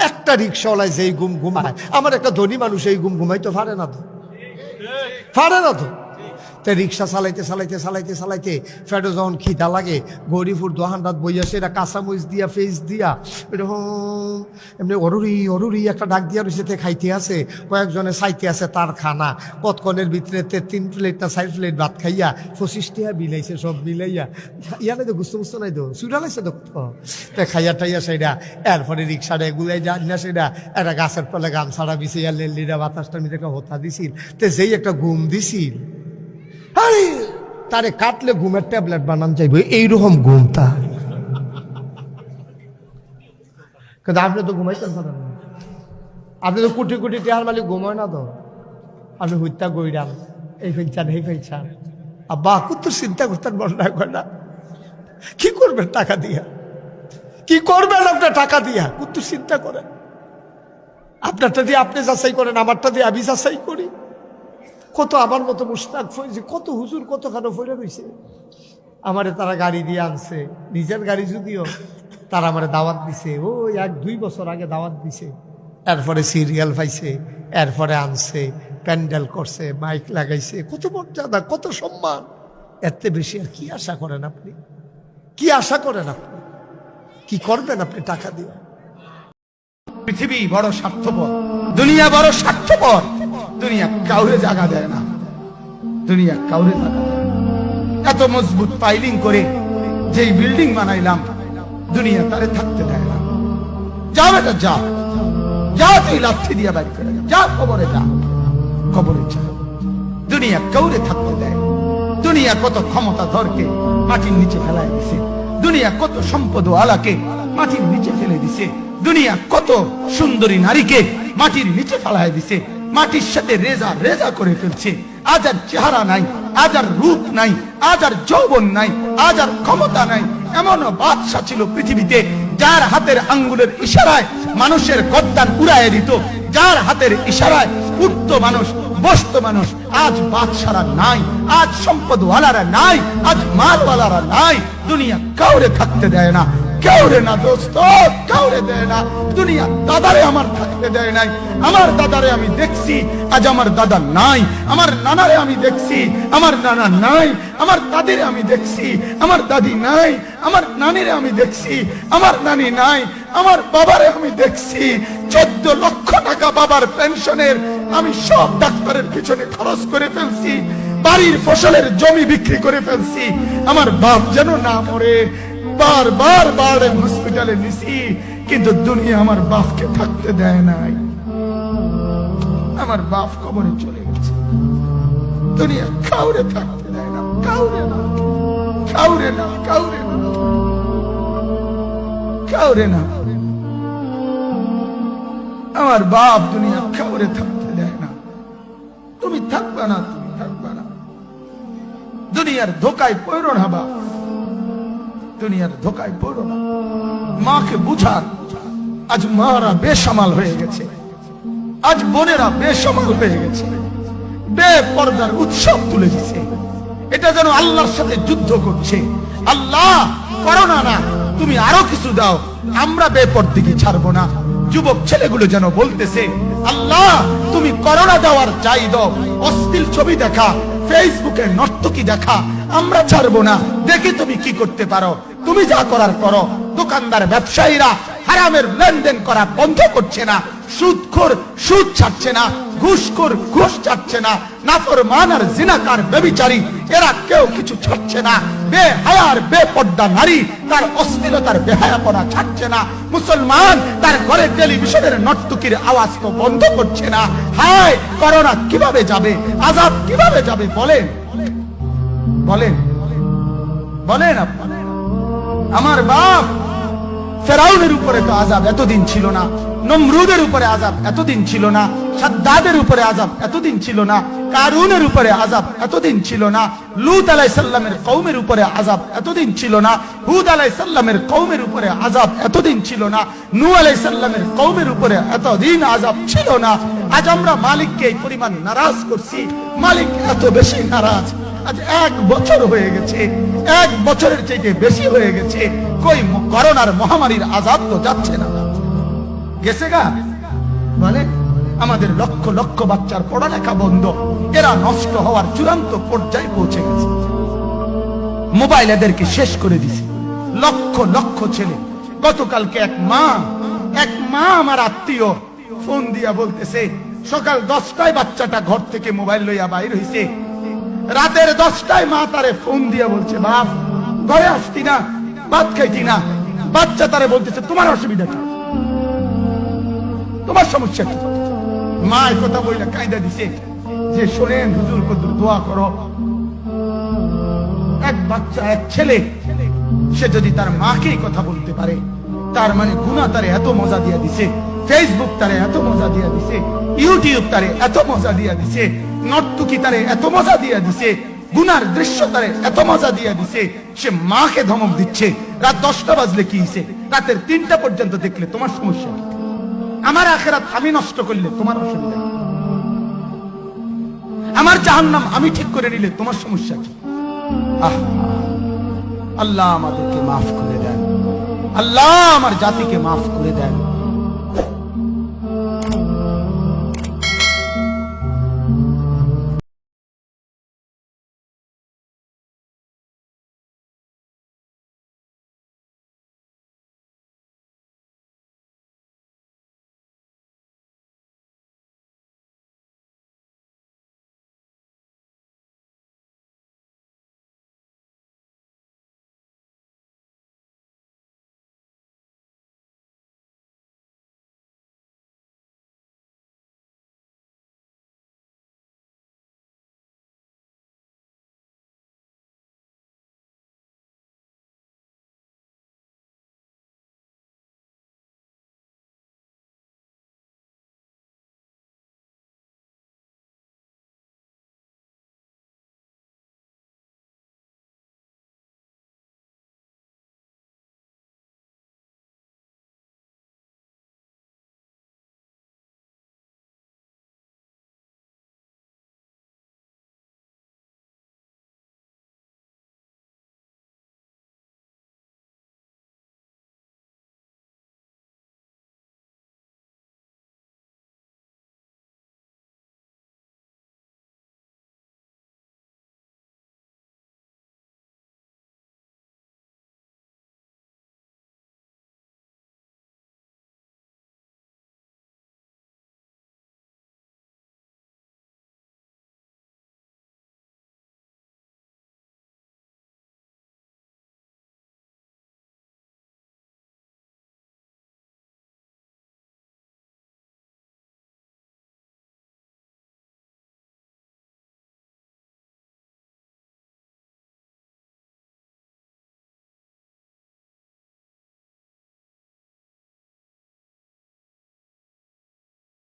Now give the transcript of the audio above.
একটা রিক্সাওয়ালায় যেই ঘুম ঘুমায়, আমার একটা ধনী মানুষ এই ঘুম ঘুমাইতে পারে না তো, পারে না তো। তো রিক্সা চালাইতে চালাইতে চালাইতে চালাইতে ফেটে যখন খিদা লাগে, গরিপুর দোহান রাত বইয়া সেটা কাঁচামরিচ দিয়া ফেস দিয়া এরকম এমনি অরুরি একটা ডাক দিয়া রয়েছে, খাইতে আছে, কয়েকজনে চাইতে আছে তার খানা। কতক্ষণের ভিতরে 3 প্লেট না 4 প্লেট ভাত খাইয়া 25 টাকা বিলাইছে, সব মিলাইয়া। ইয়া নাই তো গুস্ত মুস্ত নাই তো, চুরা লাগছে তো খাইয়া টাইয়া সেটা। এরপরে রিক্সাটা এগুলাই যা না সেটা একটা গাছের তলে গামছাড়া বিছিয়া লেলিরা বাতাসটার মধ্যে একটা হতা দিছিল, তো যেই একটা ঘুম দিছিল, আরে তারে কাটলে ঘুমের ট্যাবলেট বানান চাইবে, এইরকম ঘুম তার। কিন্তু আপনি তো ঘুমাইতেন না, আপনি তো কোটি কোটি টেহার মালিক, ঘুমায় না তো। আপনি হত্যা গইরাম, এই ফেলছান এই ফেলছান, আব্বা কত চিন্তা করতেন বন্যা করে না, কি করবেন টাকা দিয়া, কি করবেন আপনার টাকা দিয়া, কত চিন্তা করেন। আপনারটা দিয়ে আপনি যাচাই করেন, আমারটা দিয়ে আমি যাচাই করি। কত আমার মতো মুস্তাক ফয়েছে, কত হুজুর কতখানো ফইরা রয়েছে। আমারে তারা গাড়ি দিয়ে আনছে, নিজের গাড়ি যদিও, তারা আমারে দাওয়াত দিছে, ওই 1-2 বছর আগে দাওয়াত দিছে। এরপরে সিরিয়াল পাইছে, এরপরে আনছে, প্যান্ডেল করছে, মাইক লাগাইছে, কত মর্যাদা, কত সম্মান। এতে বেশি আর কি আশা করেন আপনি? কি আশা করেন আপনি? কি করবেন আপনি টাকা দিয়ে? পৃথিবী বড় স্বার্থপর, দুনিয়া বড় স্বার্থপর। দুনিয়া কাউরে জায়গা দেয় না, দুনিয়া কাউরে জায়গা দেয় না। এত মজবুত পাইলিং করে যেই বিল্ডিং বানাইলাম, দুনিয়া তারে থাকতে দেয় না। যা বেটা যা, যা তুই লাথি দিয়া বাড়ি করে যা, কবরে যা, কবরে যা। দুনিয়া কাউরে থাকতে দেয়। দুনিয়া কত ক্ষমতাধরকে মাটির নিচে ফেলাই দিছে, দুনিয়া কত সম্পদ আলাকে মাটির নিচে ফেলে দিছে, দুনিয়া কত সুন্দরী নারীকে মাটির নিচে ফেলাই দিছে, মাটির সাথে রেজা রেজা করে ফেলছে। আজ আর চেহারা নাই, আজ আর রূপ নাই, আজ আর যৌবন নাই, আজ আর ক্ষমতা নাই। এমন বাদশা ছিল পৃথিবীতে, যার হাতের আঙ্গুলের ইশারায় মানুষের গদ্দান উড়াইয়া দিত, যার হাতের ইশারায় উঠতো মানুষ, বসতো মানুষ। আজ বাদশারা নাই, আজ সম্পদওয়ালারা নাই, আজ মালওয়ালারা নাই। দুনিয়া কাউরে থাকতে দেয় না, কাউরে না দোস্ত, কাউরে দেয় না। দুনিয়া দাদারে আমার থাকতে দেয় নাই। আমার দাদারে আমি দেখছি, আজ আমার দাদা নাই। আমার নানারে আমি দেখছি, আমার নানা নাই। আমার দাদিরে আমি দেখছি, আমার দাদি নাই। আমার নানিরে আমি দেখছি, আমার নানি নাই। আমার বাবারে আমি দেখছি, 14 লক্ষ টাকা বাবার পেনশনের আমি সব ডাক্তারের পিছনে খরচ করে ফেলছি, বাড়ির ফসলের জমি বিক্রি করে ফেলছি। আমার বাপ যেন না মরে বারবার বারবার হসপিটালে নিছি, কিন্তু দুনিয়া আমার বাপকে থাকতে দেয় নাই। আমার বাপ কবরে চলে গেছে, দুনিয়া কাউরে থাকতে দেয় না, কাউরে না, কাউরে না, কাউরে না, কাউরে না। আমার বাপ দুনিয়া কাউরে থাকতে দেয় না। তুমি থাকবা না, তুমি থাকবা না। দুনিয়ার ধোকায় পড়ো না বাপ, দুনিয়ার ধোকায় পড়ো না। মাকে বুঝান, আজ মারা বেসামাল হয়ে গেছে, আজ বোনেরা বেসামাল হয়ে গেছে, বেপরদার উৎসব তুলে দিছে। এটা যেন আল্লাহর সাথে যুদ্ধ করছে। আল্লাহ করোনা না, তুমি আরো কিছু দাও, আমরা বেপরদিকে ছাড়বো না। যুবক ছেলেগুলো যেন বলতেছে, আল্লাহ তুমি করোনা দেওয়ার চাই দাও, অশ্লীল ছবি দেখা, ফেসবুকে নর্তকী দেখা আমরা ছাড়বো না। দেখি তুমি কি করতে পারো, তুমি যা করার করো। দোকানদার ব্যবসায়ীরা হারামের লেনদেন করা বন্ধ করছে না, সুদখোর সুদ ছাড়ছে না, ঘুষখোর ঘুষ ছাড়ছে না, নাফরমান আর জিনাকার ব্যভিচারী এরা কেউ কিছু ছাড়ছে না। বেহায়ার বেপর্দা নারী তার অশ্লীলতার বেহায়াপনা ছাড়ছে না। মুসলমান তার ঘরে টেলিভিশনের নর্তকীর আওয়াজ তো বন্ধ করছে না। হায় করোনা কিভাবে যাবে, আযাব কিভাবে যাবে বলেন, বলেন, বলেন আপনি। আমার বাপ ফেরাউনের উপরে তো আযাব এতদিন ছিল না, নমরুদের উপরে আযাব এতদিন ছিল না, সাদ্দাদের উপরে আযাব এতদিন ছিল না, কারুনের উপরে আযাব এতদিন ছিল না, লূত আলাইহিস সালামের কওমের উপরে আযাব এতদিন ছিল না, হুদ আলাইহিস সালামের কওমের উপরে আযাব এতদিন ছিল না, নূহ আলাইহিস সালামের কওমের উপরে এতদিন আযাব ছিল না। আজ আমরা মালিককে এই পরিমাণ নারাজ করছি, মালিক এত বেশি নারাজ। আজ 1 বছর হয়ে গেছে, 1 বছরের চাইতে বেশি হয়ে গেছে, কই করোনার মহামারীর আযাব তো যাচ্ছে না। গেছে গা বলে আমাদের লক্ষ লক্ষ বাচ্চার পড়ালেখা বন্ধ, এরা নষ্ট হওয়ার চূড়ান্ত পর্যায়ে পৌঁছে গেছে। মোবাইল এদেরকে শেষ করে দিছে। লক্ষ লক্ষ ছেলে। গতকালকে এক মা আমার আত্মীয় ফোন দিয়া বলতেছে সকাল 10টায় বাচ্চাটা ঘর থেকে মোবাইল লইয়া বাইর হইছে, রাতের 10টায় মা তারে ফোন দিয়া বলছে বাপ ঘরে আসতি না, ভাত খাইতি না। বাচ্চা তারে বলতেছে তোমার অসুবিধা কি, তোমার সমস্যা কি? মা এই কথা বইলা কায়দা দিছে যে শোনেন হুজুর কদ্দুর দোয়া করো। এক বাচ্চা, এক ছেলে, সে যদি তার মাকেই কথা বলতে পারে, তার মানে গুনাহ তারে এত মজা দিয়া দিছে, ফেসবুক তারে এত মজা দিয়া দিছে, ইউটিউব তারে এত মজা দিয়া দিছে, নর্তকি তারে এত মজা দিয়া দিছে, গুনার দৃশ্য তারে এত মজা দিয়া দিছে, সে মাকে ধমক দিচ্ছে। রাত 10টা বাজলে কি হইছে, রাতের 3টা পর্যন্ত দেখলে তোমার সমস্যা কি? আমার আখিরাত আমি নষ্ট করলে তোমার অসুবিধা কি? আমার জাহান্নাম আমি ঠিক করে নিলে তোমার সমস্যা কি? আল্লাহ আমাদেরকে মাফ করে দেন, আল্লাহ আমার জাতিকে মাফ করে দেন।